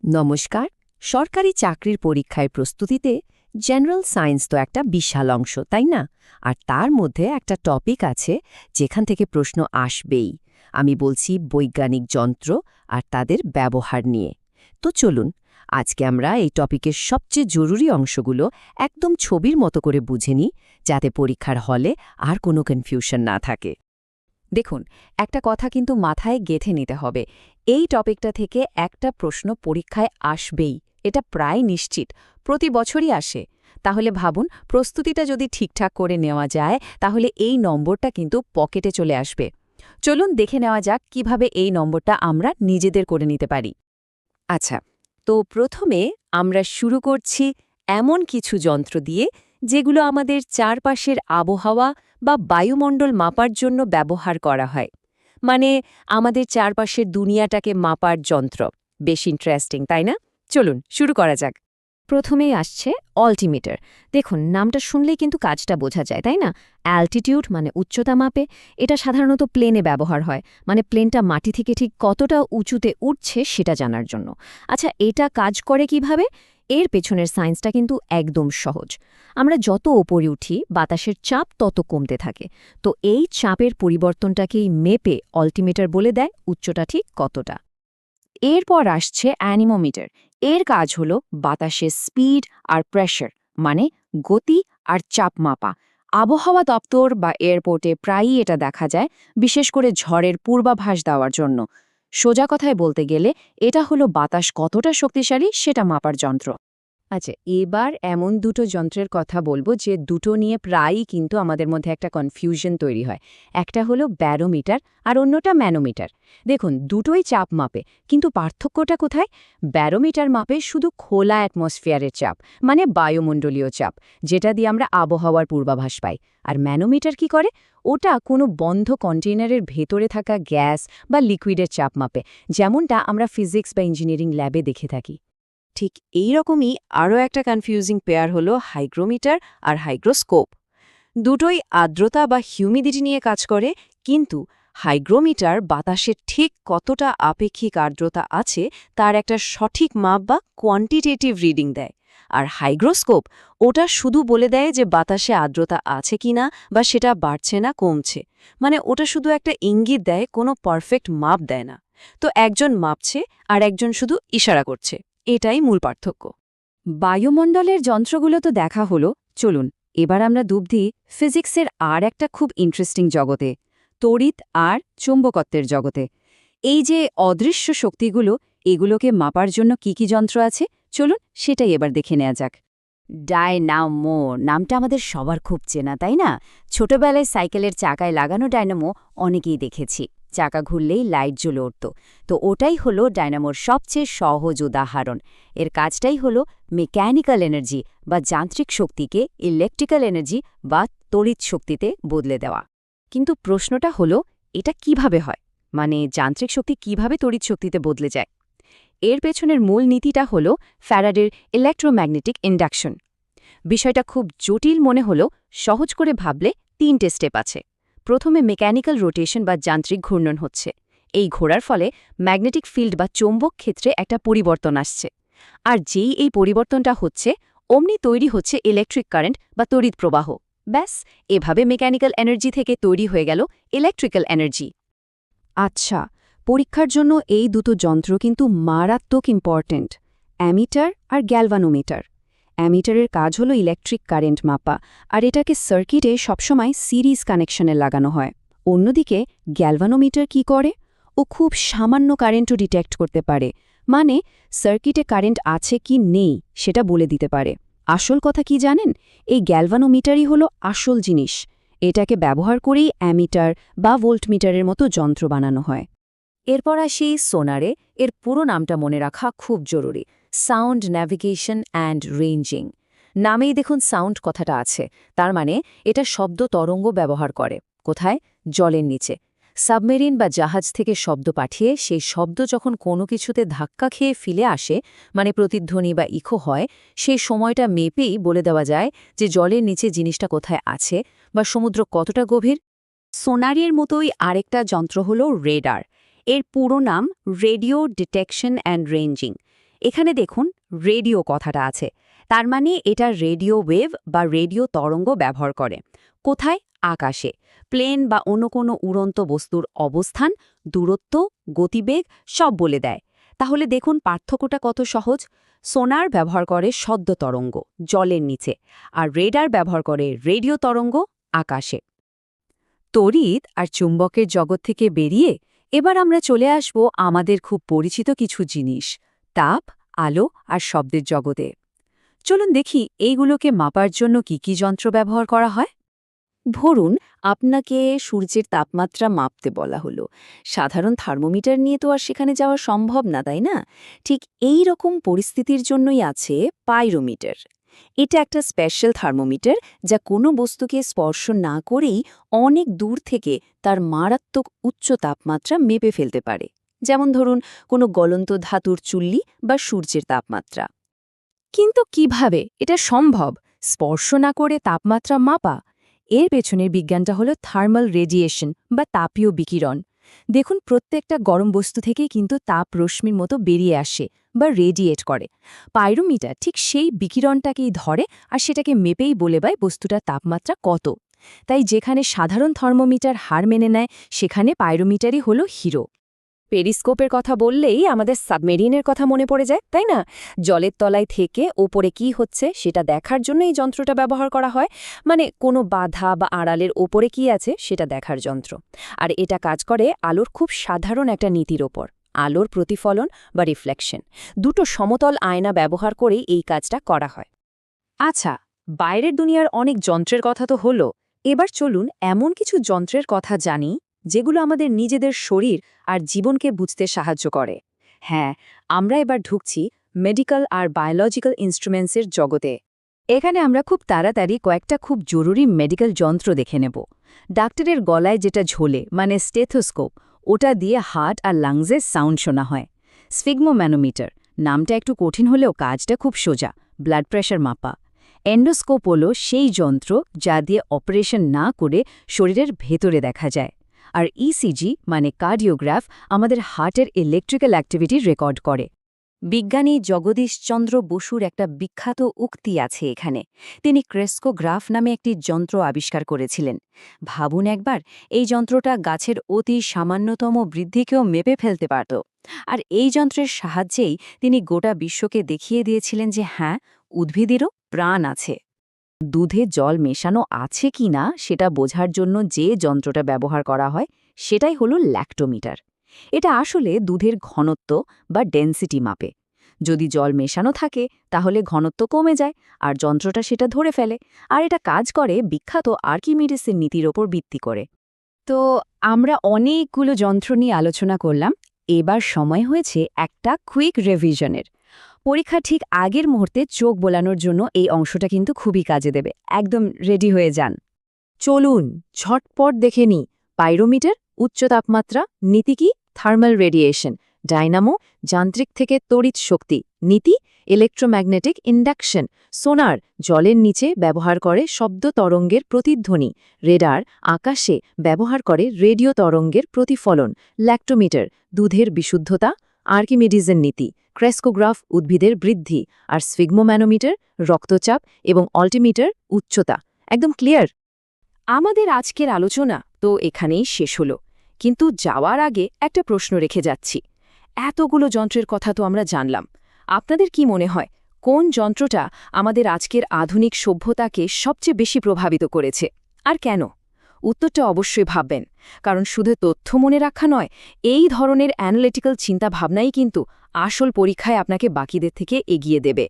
নমস্কার। সরকারি চাকরির পরীক্ষায় প্রস্তুতিতে জেনারেল সায়েন্স তো একটা বিশাল অংশ, তাই না? আর তার মধ্যে একটা টপিক আছে যেখান থেকে প্রশ্ন আসবেই। আমি বলছি বৈজ্ঞানিক যন্ত্র আর তাদের ব্যবহার নিয়ে। তো চলুন, আজকে আমরা এই টপিকের সবচেয়ে জরুরি অংশগুলো একদম ছবির মতো করে বুঝে নিই, যাতে পরীক্ষার হলে আর কোনো কনফিউশন না থাকে। দেখুন, একটা কথা কিন্তু মাথায় গেঁথে নিতে হবে। এই টপিকটা থেকে একটা প্রশ্ন পরীক্ষায় আসবেই, এটা প্রায় নিশ্চিত, প্রতি বছরই আসে। তাহলে ভাবুন, প্রস্তুতিটা যদি ঠিকঠাক করে নেওয়া যায় তাহলে এই নম্বরটা কিন্তু পকেটে চলে আসবে। চলুন দেখে নেওয়া যাক কিভাবে এই নম্বরটা আমরা নিজেদের করে নিতে পারি। আচ্ছা, তো প্রথমে আমরা শুরু করছি এমন কিছু যন্ত্র দিয়ে যেগুলো আমাদের চারপাশের আবহাওয়া বা বায়ুমণ্ডল মাপার জন্য ব্যবহার করা হয়। মানে আমাদের চারপাশের দুনিয়াটাকে মাপার যন্ত্র। বেশ ইন্টারেস্টিং, তাই না? চলুন শুরু করা যাক। প্রথমেই আসছে অল্টিমিটার। দেখুন, নামটা শুনলেই কিন্তু কাজটা বোঝা যায়, তাই না? অ্যালটিটিউড মানে উচ্চতা মাপে। এটা সাধারণত প্লেনে ব্যবহার হয়, মানে প্লেনটা মাটি থেকে ঠিক কতটা উঁচুতে উঠছে সেটা জানার জন্য। আচ্ছা, এটা কাজ করে কিভাবে? এর পেছনের সায়েন্সটা কিন্তু একদম সহজ। আমরা যত ওপরে উঠি বাতাসের চাপ তত কমতে থাকে। তো এই চাপের পরিবর্তনটাকেই মেপে অল্টিমিটার বলে দেয় উচ্চতা ঠিক কতটা। এরপর আসছে অ্যানিমোমিটার। এর কাজ হলো বাতাসের স্পিড আর প্রেশার, মানে গতি আর চাপ মাপা। আবহাওয়া দপ্তর বা এয়ারপোর্টে প্রায়ই এটা দেখা যায়, বিশেষ করে ঝড়ের পূর্বাভাস দেওয়ার জন্য। সোজা কথায় বলতে গেলে এটা হলো বাতাস কতটা শক্তিশালী সেটা মাপার যন্ত্র। আচ্ছা, এবার এমন দুটো যন্ত্রের কথা বলবো যে দুটো নিয়ে প্রায়ই কিন্তু আমাদের মধ্যে একটা কনফিউশন তৈরি হয়। একটা হলো ব্যারোমিটার আর অন্যটা ম্যানোমিটার। দেখুন, দুটোই চাপ মাপে, কিন্তু পার্থক্যটা কোথায়? ব্যারোমিটার মাপে শুধু খোলা অ্যাটমসফিয়ারের চাপ, মানে বায়ুমণ্ডলীয় চাপ, যেটা দিয়ে আমরা আবহাওয়ার পূর্বাভাস পাই। আর ম্যানোমিটার কি করে? ওটা কোনো বন্ধ কন্টেইনারের ভেতরে থাকা গ্যাস বা লিকুইডের চাপ মাপে, যেমনটা আমরা ফিজিক্স বা ইঞ্জিনিয়ারিং ল্যাবে দেখে থাকি। ঠিক এই রকমই আরও একটা কনফিউজিং পেয়ার হলো হাইগ্রোমিটার আর হাইগ্রোস্কোপ। দুটোই আর্দ্রতা বা হিউমিডিটি নিয়ে কাজ করে, কিন্তু হাইগ্রোমিটার বাতাসের ঠিক কতটা আপেক্ষিক আর্দ্রতা আছে তার একটা সঠিক মাপ বা কোয়ান্টিটেটিভ রিডিং দেয়। আর হাইগ্রোস্কোপ ওটা শুধু বলে দেয় যে বাতাসে আর্দ্রতা আছে কিনা বা সেটা বাড়ছে না কমছে। মানে ওটা শুধু একটা ইঙ্গিত দেয়, কোনো পারফেক্ট মাপ দেয় না। তো একজন মাপছে আর একজন শুধু ইশারা করছে, এটাই মূল পার্থক্য। বায়ুমণ্ডলের যন্ত্রগুলো তো দেখা হলো, চলুন এবার আমরা ডুব দিই ফিজিক্সের আর একটা খুব ইন্টারেস্টিং জগতে, তড়িৎ আর চৌম্বকত্বের জগতে। এই যে অদৃশ্য শক্তিগুলো, এগুলোকে মাপার জন্য কি কি যন্ত্র আছে, চলুন সেটাই এবার দেখে নেওয়া যাক। ডায়নামো নামটা আমাদের সবার খুব চেনা, তাই না? ছোটবেলায় সাইকেলের চাকায় লাগানো ডায়নামো অনেকেই দেখেছি। চাকা ঘুরলেই লাইট জ্বলে উঠত। তো ওটাই হলো ডায়নামোর সবচেয়ে সহজ উদাহরণ। এর কাজটাই হলো মেকানিক্যাল এনার্জি বা যান্ত্রিক শক্তিকে ইলেকট্রিক্যাল এনার্জি বা তড়িৎ শক্তিতে বদলে দেওয়া। কিন্তু প্রশ্নটা হলো, এটা কিভাবে হয়? মানে যান্ত্রিক শক্তি কিভাবে তড়িৎ শক্তিতে বদলে যায়? এর পেছনের মূল নীতিটা হলো ফ্যারাডের ইলেকট্রোম্যাগনেটিক ইন্ডাকশন। বিষয়টা খুব জটিল মনে হলেও সহজ করে ভাবলে 3টে স্টেপ আছে। প্রথমে মেকানিক্যাল রোটেশন বা যান্ত্রিক ঘূর্ণন হচ্ছে। এই ঘোরার ফলে ম্যাগনেটিক ফিল্ড বা চৌম্বক ক্ষেত্রে একটা পরিবর্তন আসছে। আর যেই এই পরিবর্তনটা হচ্ছে, অমনি তৈরি হচ্ছে ইলেকট্রিক কারেন্ট বা তড়িৎ প্রবাহ। ব্যাস, এভাবে মেকানিক্যাল এনার্জি থেকে তৈরি হয়ে গেল ইলেকট্রিক্যাল এনার্জি। আচ্ছা, পরীক্ষার জন্য এই দুটো যন্ত্র কিন্তু মারাত্মক ইম্পর্ট্যান্ট, অ্যামিটার আর গ্যালভানোমিটার। অ্যামিটারের কাজ হলো ইলেকট্রিক কারেন্ট মাপা, আর এটাকে সার্কিটে সবসময় সিরিজ কানেকশনে লাগানো হয়। অন্যদিকে গ্যালভানোমিটার কি করে? ও খুব সামান্য কারেন্টও ডিটেক্ট করতে পারে, মানে সার্কিটে কারেন্ট আছে কি নেই সেটা বলে দিতে পারে। আসল কথা কি জানেন? এই গ্যালভানোমিটারই হলো আসল জিনিস। এটাকে ব্যবহার করেই অ্যামিটার বা ভোল্টমিটারের মতো যন্ত্র বানানো হয়। এরপর আসি সোনারে। এর পুরো নামটা মনে রাখা খুব জরুরি, সাউন্ড ন্যাভিগেশন অ্যান্ড রেঞ্জিং। নামেই দেখুন সাউন্ড কথাটা আছে, তার মানে এটা শব্দ তরঙ্গ ব্যবহার করে। কোথায়? জলের নিচে। সাবমেরিন বা জাহাজ থেকে শব্দ পাঠিয়ে সেই শব্দ যখন কোনো কিছুতে ধাক্কা খেয়ে ফিরে আসে, মানে প্রতিধ্বনি বা ইকো হয়, সেই সময়টা মেপেই বলে দেওয়া যায় যে জলের নিচে জিনিসটা কোথায় আছে বা সমুদ্র কতটা গভীর। সোনারের মতোই আরেকটা যন্ত্র হল রেডার। এর পুরো নাম রেডিও ডিটেকশন অ্যান্ড রেঞ্জিং। এখানে দেখুন রেডিও কথাটা আছে, তার মানে এটা রেডিও ওয়েভ বা রেডিও তরঙ্গ ব্যবহার করে। কোথায়? আকাশে। প্লেন বা অন্য কোনো উড়ন্ত বস্তুর অবস্থান, দূরত্ব, গতিবেগ সব বলে দেয়। তাহলে দেখুন পার্থক্যটা কত সহজ। সোনার ব্যবহার করে শব্দ তরঙ্গ, জলের নিচে, আর রেডার ব্যবহার করে রেডিও তরঙ্গ, আকাশে। তড়িৎ আর চুম্বকের জগৎ থেকে বেরিয়ে এবার আমরা চলে আসব আমাদের খুব পরিচিত কিছু জিনিস, তাপ, আলো আর শব্দের জগতে। চলুন দেখি এইগুলোকে মাপার জন্য কি কি যন্ত্র ব্যবহার করা হয়। ধরুন আপনাকে সূর্যের তাপমাত্রা মাপতে বলা হলো। সাধারণ থার্মোমিটার নিয়ে তো আর সেখানে যাওয়া সম্ভব না, তাই না? ঠিক এই রকম পরিস্থিতির জন্যই আছে পাইরোমিটার। এটা একটা স্পেশাল থার্মোমিটার যা কোনো বস্তুকে স্পর্শ না করেই অনেক দূর থেকে তার মারাত্মক উচ্চ তাপমাত্রা মেপে ফেলতে পারে। যেমন ধরুন কোনো গলন্ত ধাতুর চুল্লি বা সূর্যের তাপমাত্রা। কিন্তু কিভাবে এটা সম্ভব, স্পর্শ না করে তাপমাত্রা মাপা? এর পেছনের বিজ্ঞানটা হলো থার্মাল রেডিয়েশন বা তাপীয় বিকিরণ। দেখুন প্রত্যেকটা গরম বস্তু থেকেই কিন্তু তাপ রশ্মির মতো বেরিয়ে আসে বা রেডিয়েট করে। পাইরোমিটার ঠিক সেই বিকিরণটাকেই ধরে আর সেটাকে মেপেই বলে দেয় বস্তুটার তাপমাত্রা কত। তাই যেখানে সাধারণ থার্মোমিটার হার মেনে নেয়, সেখানে পাইরোমিটারই হলো হিরো। পেরিস্কোপের কথা বললেই আমাদের সাবমেরিনের কথা মনে পড়ে যায়, তাই না? জলের তলায় থেকে ওপরে কি হচ্ছে সেটা দেখার জন্য এই যন্ত্রটা ব্যবহার করা হয়। মানে কোনো বাধা বা আড়ালের ওপরে কি আছে সেটা দেখার যন্ত্র। আর এটা কাজ করে আলোর খুব সাধারণ একটা নীতির ওপর, আলোর প্রতিফলন বা রিফ্লেকশন। দুটো সমতল আয়না ব্যবহার করেই এই কাজটা করা হয়। আচ্ছা, বাইরের দুনিয়ার অনেক যন্ত্রের কথা তো হলো, এবার চলুন এমন কিছু যন্ত্রের কথা জানি যেগুলো আমাদের নিজেদের শরীর আর জীবনকে বুঝতে সাহায্য করে। হ্যাঁ, আমরা এবার ঢুকছি মেডিকেল আর বায়োলজিক্যাল ইনস্ট্রুমেন্টসের জগতে। এখানে আমরা খুব তাড়াতাড়ি কয়েকটা খুব জরুরি মেডিকেল যন্ত্র দেখে নেব। ডাক্তারের গলায় যেটা ঝোলে মানে স্টেথোস্কোপ, ওটা দিয়ে হার্ট আর লাংসের সাউন্ড শোনা হয়। স্ফিগমোম্যানোমিটার, নামটা একটু কঠিন হলেও কাজটা খুব সোজা, ব্লাড প্রেশার মাপা। এন্ডোস্কোপ হলো সেই যন্ত্র যা দিয়ে অপারেশন না করে শরীরের ভেতরে দেখা যায়। আর ইসিজি মানে কার্ডিওগ্রাফ আমাদের হার্টের ইলেকট্রিক্যাল অ্যাক্টিভিটি রেকর্ড করে। বিজ্ঞানী জগদীশচন্দ্র বসুর একটা বিখ্যাত উক্তি আছে এখানে। তিনি ক্রেস্কোগ্রাফ নামে একটি যন্ত্র আবিষ্কার করেছিলেন। ভাবুন একবার, এই যন্ত্রটা গাছের অতি সামান্যতম বৃদ্ধিকেও মেপে ফেলতে পারত। আর এই যন্ত্রের সাহায্যেই তিনি গোটা বিশ্বকে দেখিয়ে দিয়েছিলেন যে হ্যাঁ, উদ্ভিদেরও প্রাণ আছে। দুধে জল মেশানো আছে কি না সেটা বোঝার জন্য যে যন্ত্রটা ব্যবহার করা হয় সেটাই হলো ল্যাক্টোমিটার। এটা আসলে দুধের ঘনত্ব বা ডেনসিটি মাপে। যদি জল মেশানো থাকে তাহলে ঘনত্ব কমে যায় আর যন্ত্রটা সেটা ধরে ফেলে। আর এটা কাজ করে বিখ্যাত আর্কিমিডিসের নীতির ওপর ভিত্তি করে। তো আমরা অনেকগুলো যন্ত্র নিয়ে আলোচনা করলাম। এবার সময় হয়েছে একটা কুইক রিভিশনের। পরীক্ষা ঠিক আগের মুহূর্তে চোখ বোলানোর জন্য এই অংশটা কিন্তু খুবই কাজে দেবে। একদম রেডি হয়ে যান। চলুন ঝটপট দেখে নিই। পাইরোমিটার, উচ্চ তাপমাত্রা, নীতি কি? Thermal radiation. ডাইনামো, যান্ত্রিক থেকে তড়িৎ শক্তি। নীতি? Electromagnetic induction. সোনার, জলের নিচে ব্যবহার করে শব্দ তরঙ্গের প্রতিধ্বনি। রেডার, আকাশে ব্যবহার করে রেডিও তরঙ্গের প্রতিফলন। ল্যাক্টোমিটার, দুধের বিশুদ্ধতা। আর্কিমিডিসের নীতি। ক্রেস্কোগ্রাফ, উদ্ভিদের বৃদ্ধি। আর স্ফিগমোম্যানোমিটার, রক্তচাপ। এবং অল্টিমিটার, উচ্চতা। একদম ক্লিয়ার? আমাদের আজকের আলোচনা তো এখানেই শেষ হলো, কিন্তু যাওয়ার আগে একটা প্রশ্ন রেখে যাচ্ছি। এতগুলো যন্ত্রের কথা তো আমরা জানলাম, আপনাদের কি মনে হয় কোন যন্ত্রটা আমাদের আজকের আধুনিক সভ্যতাকে সবচেয়ে বেশি প্রভাবিত করেছে, আর কেন? উত্তরটা অবশ্যই ভাববেন, কারণ শুধু তথ্য মনে রাখা নয়, এই ধরনের অ্যানালিটিক্যাল চিন্তাভাবনাই কিন্তু আসল পরীক্ষায় আপনাকে বাকিদের থেকে এগিয়ে দেবে।